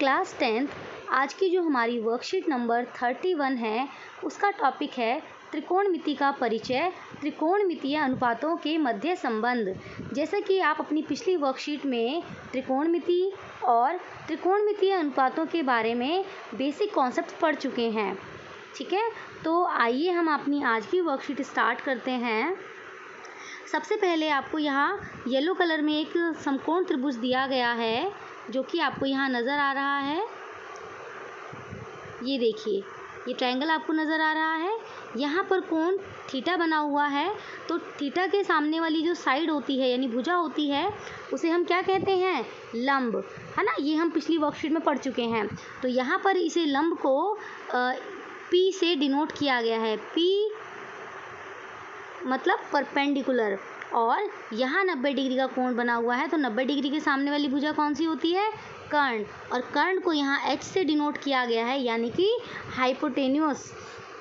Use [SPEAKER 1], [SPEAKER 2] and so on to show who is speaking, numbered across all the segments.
[SPEAKER 1] Class 10th आज की जो हमारी वर्कशीट नंबर 31 है उसका टॉपिक है त्रिकोणमिति का परिचय, त्रिकोणमितीय अनुपातों के मध्य संबंध। जैसे कि आप अपनी पिछली वर्कशीट में त्रिकोणमिति और त्रिकोणमितीय अनुपातों के बारे में बेसिक कॉन्सेप्ट पढ़ चुके हैं। ठीक है, तो आइए हम अपनी आज की वर्कशीट स्टार्ट करते हैं। सबसे पहले आपको यहाँ येलो कलर में एक समकोण त्रिभुज दिया गया है जो कि आपको यहाँ नज़र आ रहा है। ये देखिए, ये ट्रायंगल आपको नज़र आ रहा है। यहाँ पर कोण थीटा बना हुआ है, तो थीटा के सामने वाली जो साइड होती है यानी भुजा होती है उसे हम क्या कहते हैं? लंब, है ना। ये हम पिछली वर्कशीट में पढ़ चुके हैं। तो यहाँ पर इसे लंब को P से डिनोट किया गया है। P मतलब परपेंडिकुलर, और यहाँ 90 डिग्री का कोण बना हुआ है। तो 90 डिग्री के सामने वाली भुजा कौन सी होती है? कर्ण, और कर्ण को यहाँ H से डिनोट किया गया है यानी कि हाइपोटेन्यूस।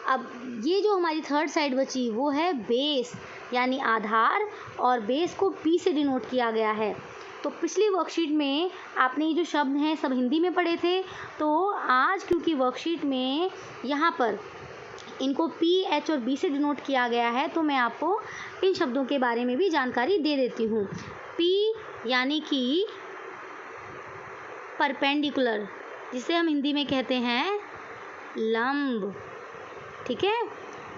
[SPEAKER 1] अब ये जो हमारी थर्ड साइड बची वो है बेस यानी आधार, और बेस को P से डिनोट किया गया है। तो पिछली वर्कशीट में आपने ये जो शब्द हैं सब हिंदी में पढ़े थे, तो आज क्योंकि वर्कशीट में यहाँ पर इनको P, H और B से डिनोट किया गया है तो मैं आपको इन शब्दों के बारे में भी जानकारी दे देती हूँ। P यानी कि परपेंडिकुलर, जिसे हम हिंदी में कहते हैं लंब, ठीक है।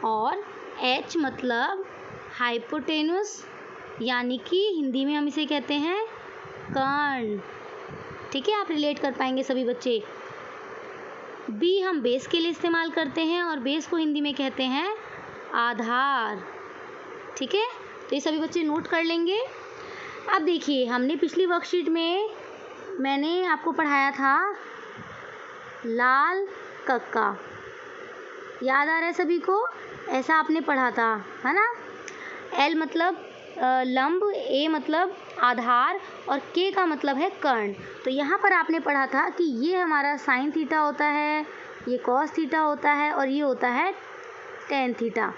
[SPEAKER 1] और H मतलब हाइपोटेन्यूस यानी कि हिंदी में हम इसे कहते हैं कर्ण, ठीक है। आप रिलेट कर पाएंगे सभी बच्चे। B हम बेस के लिए इस्तेमाल करते हैं और बेस को हिंदी में कहते हैं आधार, ठीक है। तो ये सभी बच्चे नोट कर लेंगे। अब देखिए, हमने पिछली वर्कशीट में मैंने आपको पढ़ाया था लाल कक्का, याद आ रहा है सभी को? ऐसा आपने पढ़ा था, है ना। L मतलब लंब, A मतलब आधार और K का मतलब है कर्ण। तो यहाँ पर आपने पढ़ा था कि ये हमारा साइन थीटा होता है, ये कॉस थीटा होता है और ये होता है टेन थीटा,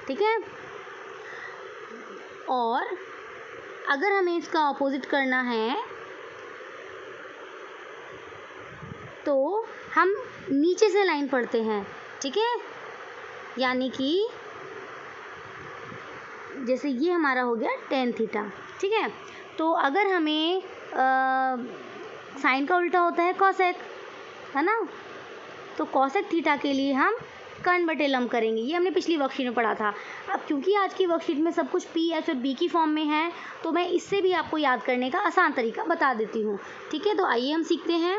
[SPEAKER 1] ठीक है। और अगर हमें इसका ऑपोजिट करना है तो हम नीचे से लाइन पढ़ते हैं, ठीक है। यानी कि जैसे ये हमारा हो गया टेन थीटा, ठीक है। तो अगर हमें साइन का उल्टा होता है कॉसेक, है ना, तो कॉसेक थीटा के लिए हम कर्ण बटे लंब करेंगे। ये हमने पिछली वर्कशीट में पढ़ा था। अब क्योंकि आज की वर्कशीट में सब कुछ P, H और B की फॉर्म में है तो मैं इससे भी आपको याद करने का आसान तरीका बता देती हूँ, ठीक है। तो आइए हम सीखते हैं।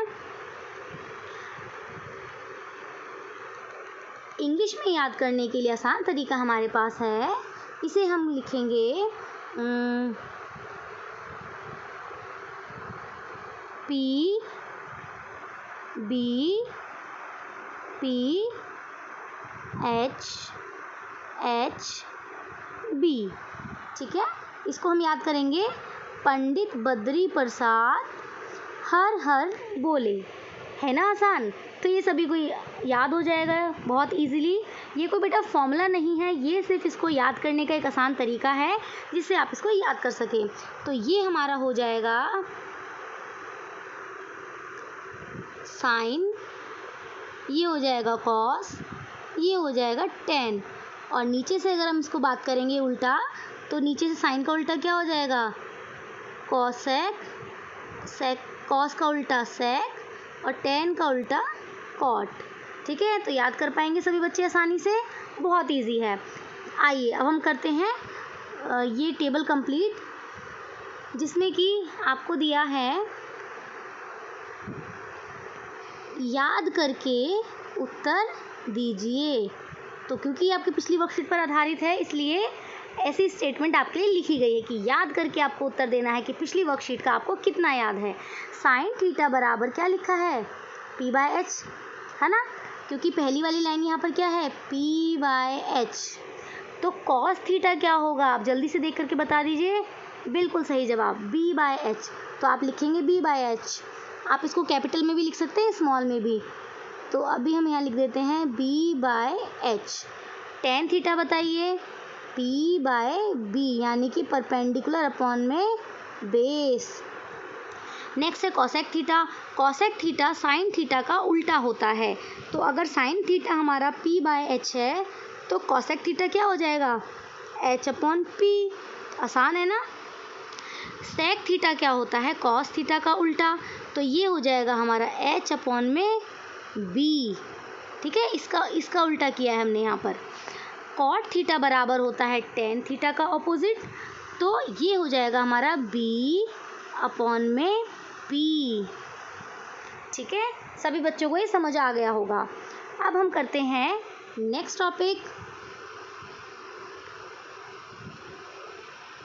[SPEAKER 1] इंग्लिश में याद करने के लिए आसान तरीका हमारे पास है। इसे हम लिखेंगे P B P H H B, ठीक है। इसको हम याद करेंगे पंडित बद्री प्रसाद हर हर बोले, है ना आसान। तो ये सभी को याद हो जाएगा बहुत इजीली। ये कोई बेटा फॉर्मूला नहीं है, ये सिर्फ इसको याद करने का एक आसान तरीका है जिससे आप इसको याद कर सकें। तो ये हमारा हो जाएगा साइन, ये हो जाएगा कॉस, ये हो जाएगा टेन, और नीचे से अगर हम इसको बात करेंगे उल्टा तो नीचे से साइन का उल्टा क्या हो जाएगा? कॉसेक, सेक, कॉस का उल्टा सेक और टेन का उल्टा कॉट, ठीक है। तो याद कर पाएंगे सभी बच्चे आसानी से, बहुत इजी है। आइए अब हम करते हैं ये टेबल कंप्लीट, जिसमें कि आपको दिया है याद करके उत्तर दीजिए। तो क्योंकि आपकी पिछली वर्कशीट पर आधारित है इसलिए ऐसी स्टेटमेंट आपके लिए लिखी गई है कि याद करके आपको उत्तर देना है कि पिछली वर्कशीट का आपको कितना याद है। साइन थीटा बराबर क्या लिखा है? P/H, है ना, क्योंक/, पहली वाली लाइन यहाँ पर क्या है? P/H। तो कॉस थीटा क्या होगा? आप जल्दी से देख करके बता दीजिए। बिल्कुल सही जवाब B/H। तो आप लिखेंगे B/H। आप इसको कैपिटल में भी लिख सकते हैं, स्मॉल में भी। तो अभी हम यहाँ लिख देते हैं B/H। टेन थीटा बताइए? P/B यानी कि परपेंडिकुलर अपॉन में बेस। नेक्स्ट है cosec theta. Cosec theta sine theta का उल्टा होता है। तो अगर साइन थीटा हमारा p/h है तो कॉसेक थीटा क्या हो जाएगा, h/p। आसान है ना। सेक थीटा क्या होता है, कॉस थीटा का उल्टा, तो ये हो जाएगा हमारा h/b। ठीक है, इसका उल्टा किया है हमने यहाँ पर। कॉट थीटा बराबर होता है टेन थीटा का ऑपोजिट, तो ये हो जाएगा हमारा b/p। ठीक है, सभी बच्चों को ये समझ आ गया होगा। अब हम करते हैं नेक्स्ट टॉपिक।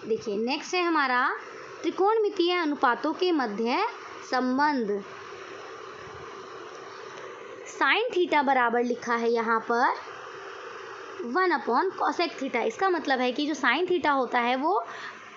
[SPEAKER 1] देखिए नेक्स्ट है हमारा त्रिकोणमितीय अनुपातों के मध्य संबंध। साइन थीटा बराबर लिखा है यहाँ पर 1/cosec थीटा। इसका मतलब है कि जो साइन थीटा होता है वो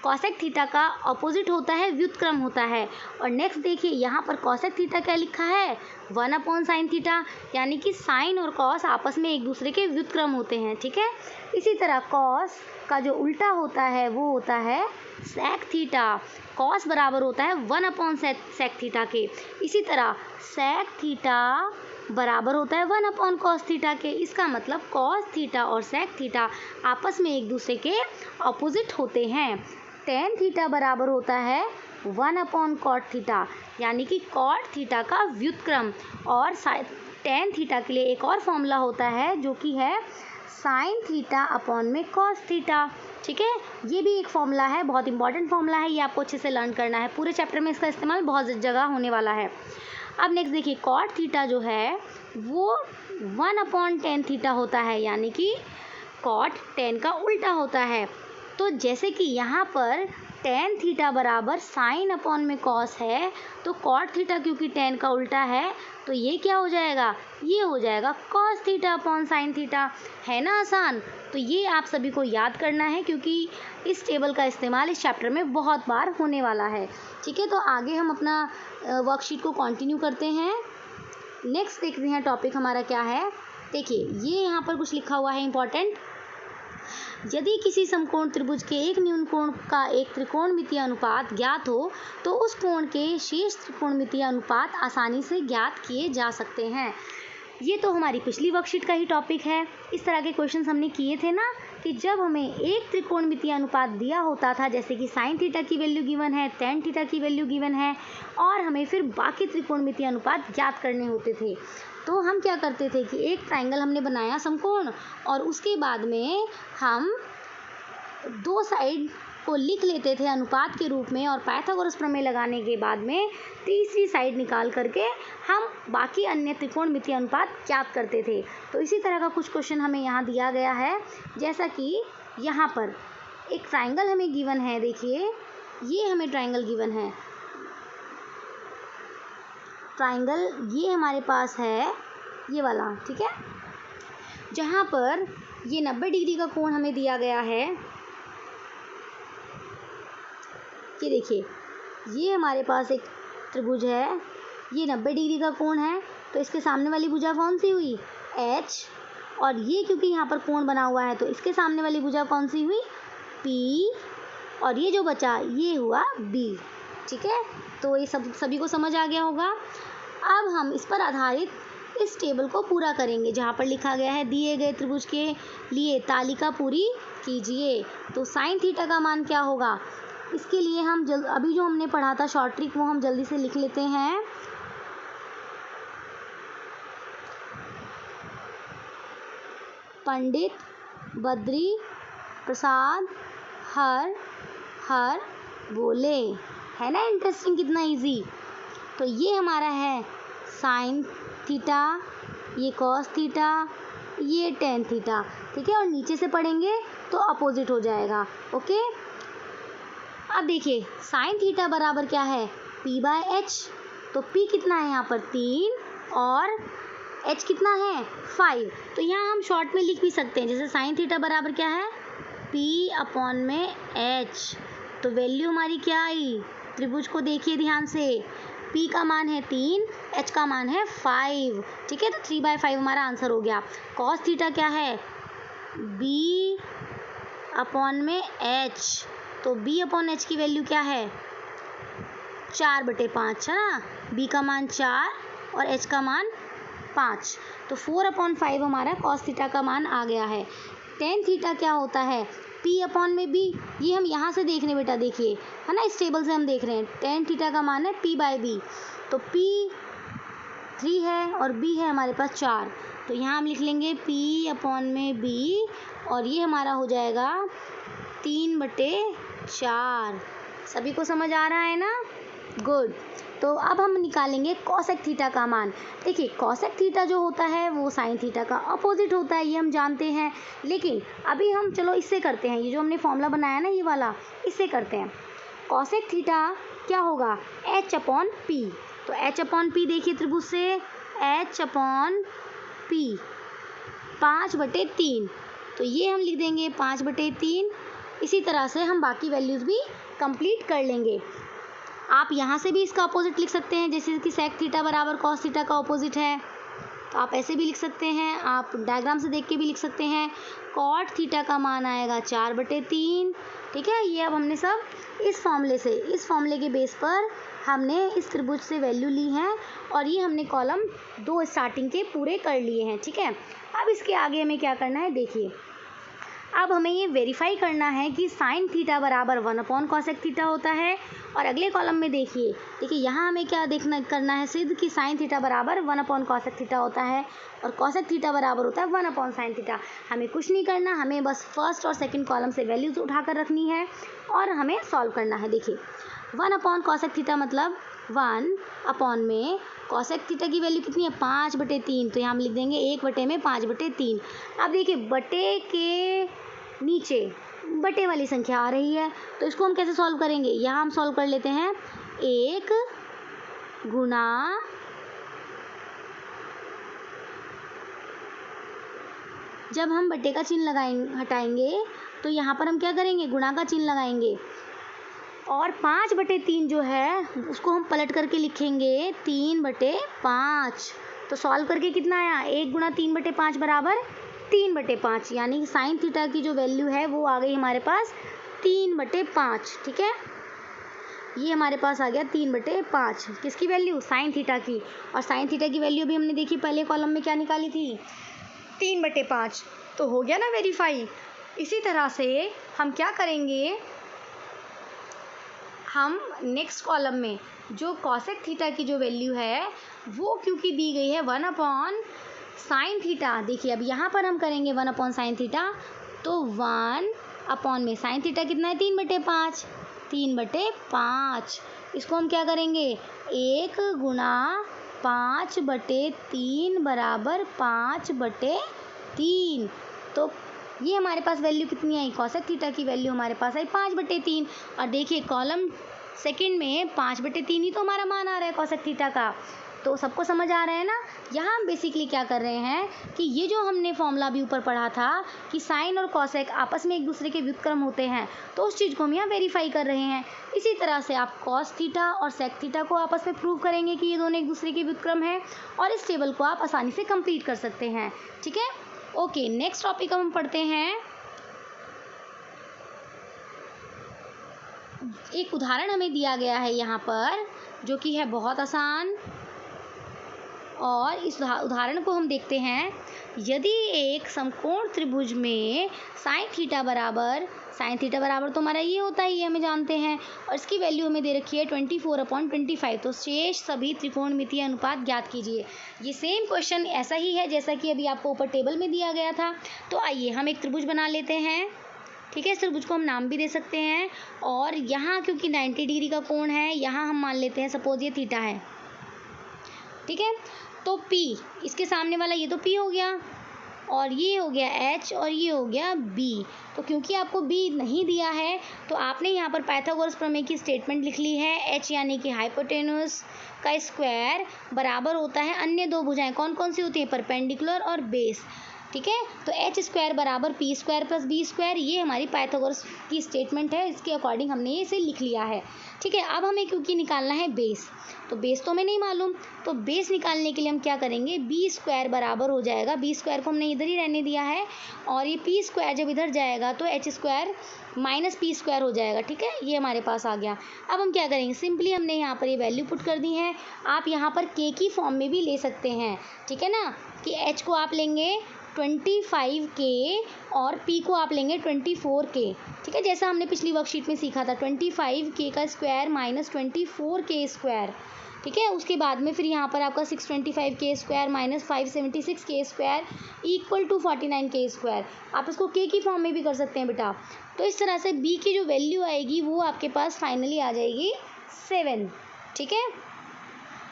[SPEAKER 1] कॉसेक थीटा का ऑपोजिट होता है, व्युत्क्रम होता है। और नेक्स्ट देखिए यहाँ पर कॉसेक थीटा क्या लिखा है, 1/sin थीटा, यानी कि साइन और कॉस आपस में एक दूसरे के व्युत्क्रम होते हैं। ठीक है, इसी तरह कॉस का जो उल्टा होता है वो होता है सेक थीटा। कॉस बराबर होता है 1/sec थीटा के। इसी तरह सेक थीटा बराबर होता है 1/cos थीटा के। इसका मतलब कॉस थीटा और सेक थीटा आपस में एक दूसरे के ऑपोजिट होते हैं। टेन थीटा बराबर होता है 1/cot थीटा, यानी कि कॉट थीटा का व्युत्क्रम। और टेन थीटा के लिए एक और फॉर्मूला होता है जो कि है साइन थीटा अपॉन में कॉस थीटा। ठीक है, ये भी एक फॉर्मूला है, बहुत इंपॉर्टेंट फॉर्मूला है, ये आपको अच्छे से लर्न करना है। पूरे चैप्टर में इसका इस्तेमाल बहुत जगह होने वाला है। अब नेक्स्ट देखिए कॉट थीटा जो है वो 1/tan थीटा होता है, यानी कि कॉट टेन का उल्टा होता है। तो जैसे कि यहाँ पर tan थीटा बराबर साइन अपॉन में कॉस है, तो कॉट थीटा क्योंकि tan का उल्टा है तो ये क्या हो जाएगा, ये हो जाएगा cos theta upon sine theta. है ना आसान। तो ये आप सभी को याद करना है क्योंकि इस टेबल का इस्तेमाल इस चैप्टर में बहुत बार होने वाला है। ठीक है, तो आगे हम अपना वर्कशीट को कंटिन्यू करते हैं। नेक्स्ट देखते हैं टॉपिक हमारा क्या है। देखिए ये यहाँ पर कुछ लिखा हुआ है इम्पॉर्टेंट। यदि किसी समकोण त्रिभुज के एक न्यून कोण का एक त्रिकोणमितीय अनुपात ज्ञात हो तो उस कोण के शेष त्रिकोणमितीय अनुपात आसानी से ज्ञात किए जा सकते हैं। ये तो हमारी पिछली वर्कशीट का ही टॉपिक है। इस तरह के क्वेश्चंस हमने किए थे ना कि जब हमें एक त्रिकोणमितीय अनुपात दिया होता था, जैसे कि साइन थीटा की वैल्यू गिवन है, टेन थीटा की वैल्यू गिवन है, और हमें फिर बाकी त्रिकोणमितीय अनुपात ज्ञात करने होते थे, तो हम क्या करते थे कि एक ट्राइंगल हमने बनाया समकोण, और उसके बाद में हम दो साइड को लिख लेते थे अनुपात के रूप में, और पाइथागोरस प्रमेय लगाने के बाद में तीसरी साइड निकाल करके हम बाकी अन्य त्रिकोणमितीय अनुपात ज्ञात करते थे। तो इसी तरह का कुछ क्वेश्चन हमें यहाँ दिया गया है। जैसा कि यहाँ पर एक ट्राइंगल हमें गिवन है, देखिए ये हमें ट्राइंगल गिवन है। ट्राइंगल ये हमारे पास है, ये वाला, ठीक है, जहाँ पर ये 90 डिग्री का कोण हमें दिया गया है। ये देखिए ये हमारे पास एक त्रिभुज है, ये 90 डिग्री का कोण है, तो इसके सामने वाली भुजा कौन सी हुई, H, और ये क्योंकि यहाँ पर कोण बना हुआ है तो इसके सामने वाली भुजा कौन सी हुई, P, और ये जो बचा ये हुआ B। ठीक है, तो ये सभी को समझ आ गया होगा। अब हम इस पर आधारित इस टेबल को पूरा करेंगे जहाँ पर लिखा गया है दिए गए त्रिभुज के लिए तालिका पूरी कीजिए। तो साइन थीटा का मान क्या होगा, इसके लिए हम अभी जो हमने पढ़ा था शॉर्ट ट्रिक वो हम जल्दी से लिख लेते हैं। पंडित बद्री प्रसाद हर हर बोले। है ना इंटरेस्टिंग, कितना इजी। तो ये हमारा है साइन थीटा, ये कॉस थीटा, ये टेन थीटा। ठीक है, और नीचे से पढ़ेंगे तो अपोजिट हो जाएगा। ओके, अब देखिए साइन थीटा बराबर क्या है, p/h। तो p कितना है यहाँ पर 3 और h कितना है 5। तो यहाँ हम शॉर्ट में लिख भी सकते हैं, जैसे साइन थीटा बराबर क्या है p/h। तो वैल्यू हमारी क्या आई, त्रिभुज को देखिए ध्यान से, p का मान है 3, h का मान है 5। ठीक है, तो 3/5 हमारा आंसर हो गया। cos थीटा क्या है b/h। तो b/h की वैल्यू क्या है 4/5 है ना, बी का मान 4 और एच का मान 5, तो 4/5 हमारा कॉस थीटा का मान आ गया है। टेन थीटा क्या होता है, पी अपॉन में बी, ये हम यहाँ से देख रहे हैं बेटा, देखिए है ना, इस टेबल से हम देख रहे हैं टेन थीटा का मान है p/b, तो p 3 है और b है हमारे पास 4, तो यहाँ हम लिख लेंगे p अपॉन में b और ये हमारा हो जाएगा 3/4। सभी को समझ आ रहा है ना, गुड। तो अब हम निकालेंगे कॉसेक थीटा का मान। देखिए कॉसेक थीटा जो होता है वो साइन थीटा का अपोजिट होता है, ये हम जानते हैं, लेकिन अभी हम चलो इससे करते हैं, ये जो हमने फॉर्मूला बनाया ना ये वाला, इससे करते हैं। कॉसेक थीटा क्या होगा, h/p, तो h/p देखिए त्रिभुज से h/p 5/3, तो ये हम लिख देंगे 5/3। इसी तरह से हम बाकी वैल्यूज़ भी कंप्लीट कर लेंगे। आप यहाँ से भी इसका अपोजिट लिख सकते हैं, जैसे कि सेक थीटा बराबर कॉस थीटा का अपोजिट है, तो आप ऐसे भी लिख सकते हैं, आप डायग्राम से देख के भी लिख सकते हैं। कॉट थीटा का मान आएगा 4/3, ठीक है। ये अब हमने सब इस फॉर्मूले के बेस पर हमने इस त्रिभुज से वैल्यू ली हैं और ये हमने कॉलम 2 स्टार्टिंग के पूरे कर लिए हैं, ठीक है। अब इसके आगे हमें क्या करना है, देखिए अब हमें ये वेरीफाई करना है कि साइन थीटा बराबर 1/cosec थीटा होता है। और अगले कॉलम में देखिए यहाँ हमें क्या करना है सिद्ध, कि साइन थीटा बराबर 1/cosec थीटा होता है और cosec थीटा बराबर होता है 1/sin थीटा। हमें कुछ नहीं करना, हमें बस फर्स्ट और सेकंड कॉलम से वैल्यूज उठाकर रखनी है और हमें सॉल्व करना है। देखिए 1/cosec थीटा मतलब 1 में cosec थीटा की वैल्यू कितनी है, 5/3, तो यहाँ हम लिख देंगे 1/5/3। अब देखिए बटे के नीचे बटे वाली संख्या आ रही है, तो इसको हम कैसे सॉल्व करेंगे, यहाँ हम सॉल्व कर लेते हैं 1 गुना जब हम बटे का चिन्ह हटाएंगे तो यहाँ पर हम क्या करेंगे, गुणा का चिन्ह लगाएंगे और 5/3 जो है उसको हम पलट करके लिखेंगे 3/5। तो सॉल्व करके कितना आया, 1 गुना 3/5 बराबर 3/5, यानी कि साइन थीटा की जो वैल्यू है वो आ गई हमारे पास 3/5, ठीक है। ये हमारे पास आ गया 3/5, किसकी वैल्यू, साइन थीटा की। और साइन थीटा की वैल्यू भी हमने देखी पहले कॉलम में क्या निकाली थी, 3/5, तो हो गया ना वेरीफाई। इसी तरह से हम क्या करेंगे, हम नेक्स्ट कॉलम में जो कॉसेक थीटा की जो वैल्यू है वो क्योंकि दी गई है 1/sin थीटा, देखिए अब यहाँ पर हम करेंगे 1/sin थीटा, तो 1 में साइन थीटा कितना है 3/5, इसको हम क्या करेंगे 1 गुना 5/3 बराबर 5/3, तो ये हमारे पास वैल्यू कितनी आई, कॉसेक थीटा की वैल्यू हमारे पास आई 5/3। और देखिए कॉलम सेकंड में 5/3 ही तो हमारा मान आ रहा है कॉसेक थीटा का, तो सबको समझ आ रहा है ना। यहाँ हम बेसिकली क्या कर रहे हैं कि ये जो हमने फॉर्मूला भी ऊपर पढ़ा था कि साइन और कॉसेक आपस में एक दूसरे के व्युत्क्रम होते हैं, तो उस चीज़ को हम यहाँ वेरीफाई कर रहे हैं। इसी तरह से आप कॉस थीटा और सेक थीटा को आपस में प्रूव करेंगे कि ये दोनों एक दूसरे के व्युत्क्रम हैं और इस टेबल को आप आसानी से कंप्लीट कर सकते हैं, ठीक है। ओके, नेक्स्ट टॉपिक हम पढ़ते हैं। एक उदाहरण हमें दिया गया है यहाँ पर जो कि है बहुत आसान, और इस उदाहरण को हम देखते हैं। यदि एक समकोण त्रिभुज में साइन थीटा बराबर तो हमारा ये होता है, ये हमें जानते हैं, और इसकी वैल्यू हमें दे रखी है 24/25, तो शेष सभी त्रिकोणमितीय अनुपात ज्ञात कीजिए। ये सेम क्वेश्चन ऐसा ही है जैसा कि अभी आपको ऊपर टेबल में दिया गया था। तो आइए हम एक त्रिभुज बना लेते हैं, ठीक है। इस त्रिभुज को हम नाम भी दे सकते हैं, और यहाँ क्योंकि 90 डिग्री का कोण है, यहाँ हम मान लेते हैं सपोज ये थीटा है, ठीक है। तो P, इसके सामने वाला ये तो P हो गया, और ये हो गया H, और ये हो गया B। तो क्योंकि आपको B नहीं दिया है तो आपने यहाँ पर पाइथागोरस प्रमेय की स्टेटमेंट लिख ली है, H यानी कि हाइपोटेन्यूस का स्क्वायर बराबर होता है अन्य दो भुजाएं, कौन कौन सी होती है, परपेंडिकुलर और बेस। ठीक है। तो एच स्क्वायर बराबर P square plus B square, ये हमारी पाइथागोरस की स्टेटमेंट है, इसके अकॉर्डिंग हमने इसे लिख लिया है। ठीक है, अब हमें क्योंकि निकालना है बेस, तो बेस तो हमें नहीं मालूम, तो बेस निकालने के लिए हम क्या करेंगे, बी स्क्वायर बराबर हो जाएगा, बी स्क्वायर को हमने इधर ही रहने दिया है, और ये पी स्क्वायर जब इधर जाएगा तो H square minus P square हो जाएगा। ठीक है, ये हमारे पास आ गया। अब हम क्या करेंगे, सिंपली हमने यहाँ पर ये वैल्यू पुट कर दी है। आप यहाँ पर के की फॉर्म में भी ले सकते हैं, ठीक है ना, कि एच को आप लेंगे 25k और p को आप लेंगे 24k। ठीक है, जैसा हमने पिछली वर्कशीट में सीखा था, 25k का स्क्वायर माइनस 24k स्क्वायर। ठीक है, उसके बाद में फिर यहाँ पर आपका 625k square minus 576k square equal to 49k square. आप इसको k की फॉर्म में भी कर सकते हैं बेटा। तो इस तरह से b की जो वैल्यू आएगी वो आपके पास फाइनली आ जाएगी 7। ठीक है,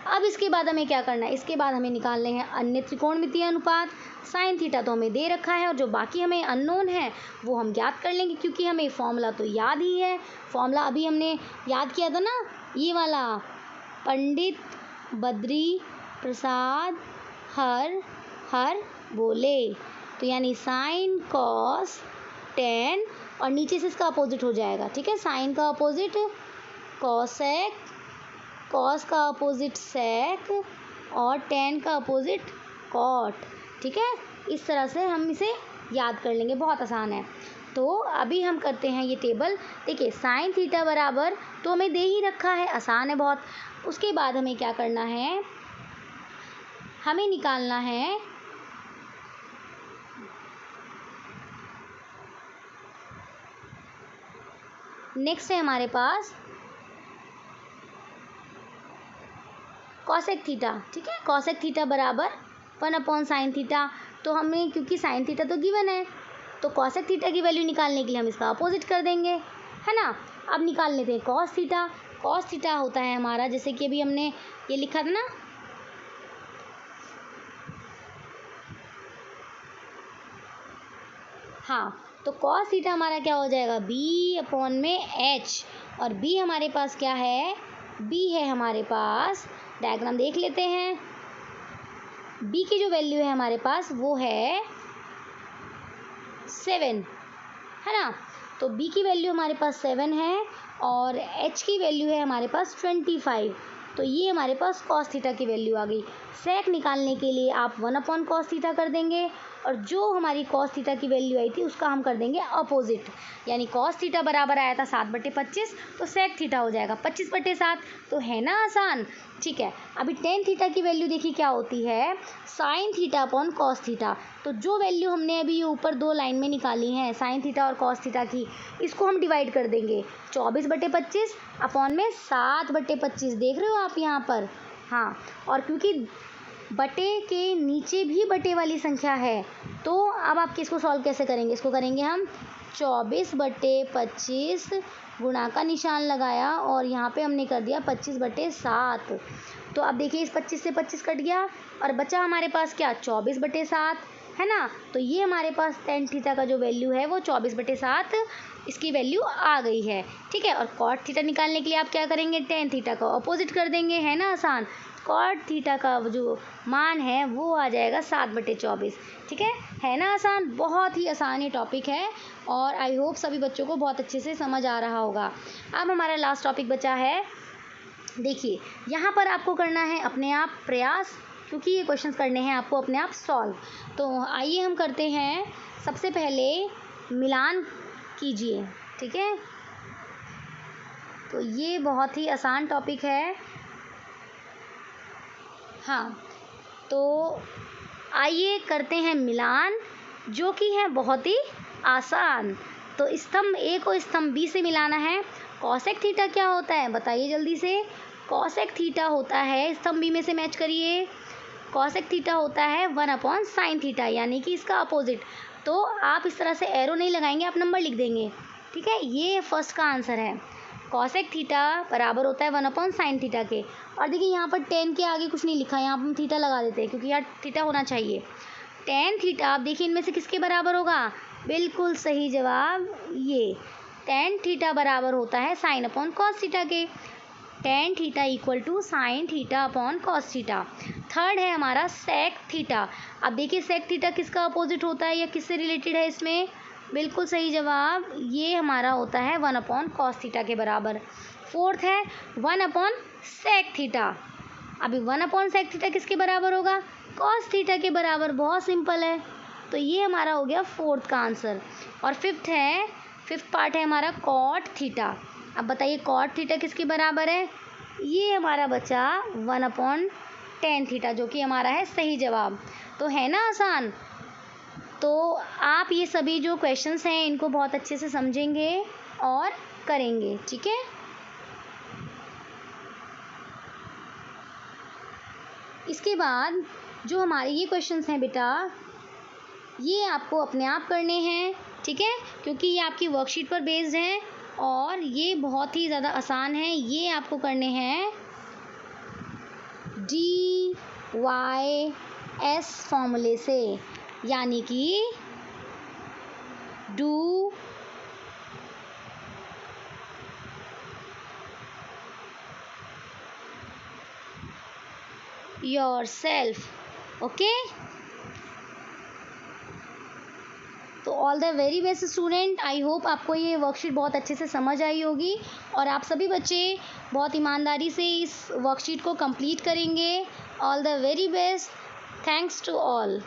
[SPEAKER 1] अब इसके बाद हमें क्या करना है, इसके बाद हमें निकालने हैं अन्य त्रिकोणमितीय अनुपात। साइन थीटा तो हमें दे रखा है, और जो बाकी हमें अननोन है वो हम याद कर लेंगे, क्योंकि हमें फॉर्मूला तो याद ही है। फॉर्मूला अभी हमने याद किया था ना, ये वाला, पंडित बद्री प्रसाद हर हर बोले, तो यानी साइन कॉस टेन, और नीचे से इसका अपोजिट हो जाएगा। ठीक है, साइन का अपोजिट कॉसेक, कॉस का अपोजिट सेक, और टेन का अपोजिट कॉट। ठीक है, इस तरह से हम इसे याद कर लेंगे, बहुत आसान है। तो अभी हम करते हैं ये टेबल। देखिए, साइन थीटा बराबर तो हमें दे ही रखा है, आसान है बहुत। उसके बाद हमें क्या करना है, हमें निकालना है नेक्स्ट है हमारे पास कॉसेक थीटा। ठीक है, कॉसेक थीटा बराबर 1/sin थीटा। तो हमें, क्योंकि साइन थीटा तो गिवन है, तो कॉसेक थीटा की वैल्यू निकालने के लिए हम इसका अपोजिट कर देंगे, है ना। अब निकाल लेते हैं कॉस थीटा। कॉस थीटा होता है हमारा, जैसे कि अभी हमने ये लिखा था ना, हाँ, तो कॉस थीटा हमारा क्या हो जाएगा, b/h, और b हमारे पास क्या है, b है हमारे पास, डायग्राम देख लेते हैं। b की जो वैल्यू है हमारे पास वो है 7, है ना। तो b की वैल्यू हमारे पास 7 है, और h की वैल्यू है हमारे पास 25। तो ये हमारे पास कॉस थीटा की वैल्यू आ गई। सेक निकालने के लिए आप 1/cos थीटा कर देंगे, और जो हमारी कॉस थीटा की वैल्यू आई थी उसका हम कर देंगे अपोजिट, यानी कॉस थीटा बराबर आया था 7/25, तो सेक थीटा हो जाएगा 25/7। तो है ना आसान। ठीक है, अभी टेन थीटा की वैल्यू देखिए क्या होती है, sine theta upon cos theta. तो जो वैल्यू हमने अभी ये ऊपर 2 लाइन में निकाली है साइन थीटा और कॉस थीटा की, इसको हम डिवाइड कर देंगे 24/25 अपॉन में 7/25, देख रहे हो आप यहाँ पर। हाँ, और क्योंकि बटे के नीचे भी बटे वाली संख्या है, तो अब आप किसको सॉल्व कैसे करेंगे, इसको करेंगे हम 24/25, गुणा का निशान लगाया, और यहाँ पे हमने कर दिया 25/7। तो अब देखिए, इस 25 से 25 कट गया, और बचा हमारे पास क्या, 24/7, है ना। तो ये हमारे पास टेन थीटा का जो वैल्यू है वो 24/7 इसकी वैल्यू आ गई है। ठीक है, और कॉट थीटा निकालने के लिए आप क्या करेंगे, टेन थीटा का अपोजिट कर देंगे, है ना आसान। कॉट थीटा का जो मान है वो आ जाएगा 7/24। ठीक है ना आसान, बहुत ही आसान ये टॉपिक है, और आई होप सभी बच्चों को बहुत अच्छे से समझ आ रहा होगा। अब हमारा लास्ट टॉपिक बचा है, देखिए यहाँ पर आपको करना है अपने आप प्रयास, क्योंकि ये क्वेश्चंस करने हैं आपको अपने आप सॉल्व। तो आइए हम करते हैं, सबसे पहले मिलान कीजिए। ठीक है, तो ये बहुत ही आसान टॉपिक है। हाँ, तो आइए करते हैं मिलान, जो कि है बहुत ही आसान। तो स्तंभ ए को स्तंभ बी से मिलाना है। कॉसेक थीटा क्या होता है बताइए जल्दी से। कॉसेक थीटा होता है, स्तंभ बी में से मैच करिए, कॉसेक थीटा होता है 1/sin थीटा, यानी कि इसका अपोजिट। तो आप इस तरह से एरो नहीं लगाएंगे, आप नंबर लिख देंगे। ठीक है, ये फर्स्ट का आंसर है। कॉसेक थीटा बराबर होता है 1/sin थीटा के। और देखिए यहाँ पर 10 के आगे कुछ नहीं लिखा है, यहाँ पर हम थीटा लगा देते हैं, क्योंकि यहाँ थीटा होना चाहिए। tan थीटा, आप देखिए इनमें से किसके बराबर होगा, बिल्कुल सही जवाब ये, tan थीटा बराबर होता है sin/cos थीटा के। tan theta equal to sin theta upon cos theta. Third है हमारा sec थीटा। अब देखिए sec थीटा किसका अपोजिट होता है या किससे रिलेटेड है इसमें? बिल्कुल सही जवाब, ये हमारा होता है 1 अपॉन cos थीटा के बराबर। फोर्थ है 1 अपॉन sec थीटा। अभी 1 अपॉन sec थीटा किसके बराबर होगा? cos थीटा के बराबर। बहुत सिंपल है, तो ये हमारा हो गया फोर्थ का आंसर। और फिफ्थ पार्ट है हमारा cot थीटा। अब बताइए cot थीटा किसके बराबर है? ये हमारा बचा 1 अपॉन tan थीटा, जो कि हमारा है सही जवाब। तो है ना आसान? तो आप ये सभी जो क्वेश्चंस हैं इनको बहुत अच्छे से समझेंगे और करेंगे, ठीक है। इसके बाद जो हमारे ये क्वेश्चंस हैं बेटा, ये आपको अपने आप करने हैं, ठीक है, क्योंकि ये आपकी वर्कशीट पर बेस्ड हैं और ये बहुत ही ज़्यादा आसान है। ये आपको करने हैं DYS फॉर्मूले से, यानी कि डू योरसेल्फ। ओके, तो all the very best student. I hope आपको ये वर्कशीट बहुत अच्छे से समझ आई होगी और आप सभी बच्चे बहुत ईमानदारी से इस वर्कशीट को कंप्लीट करेंगे। All the very best, thanks to all.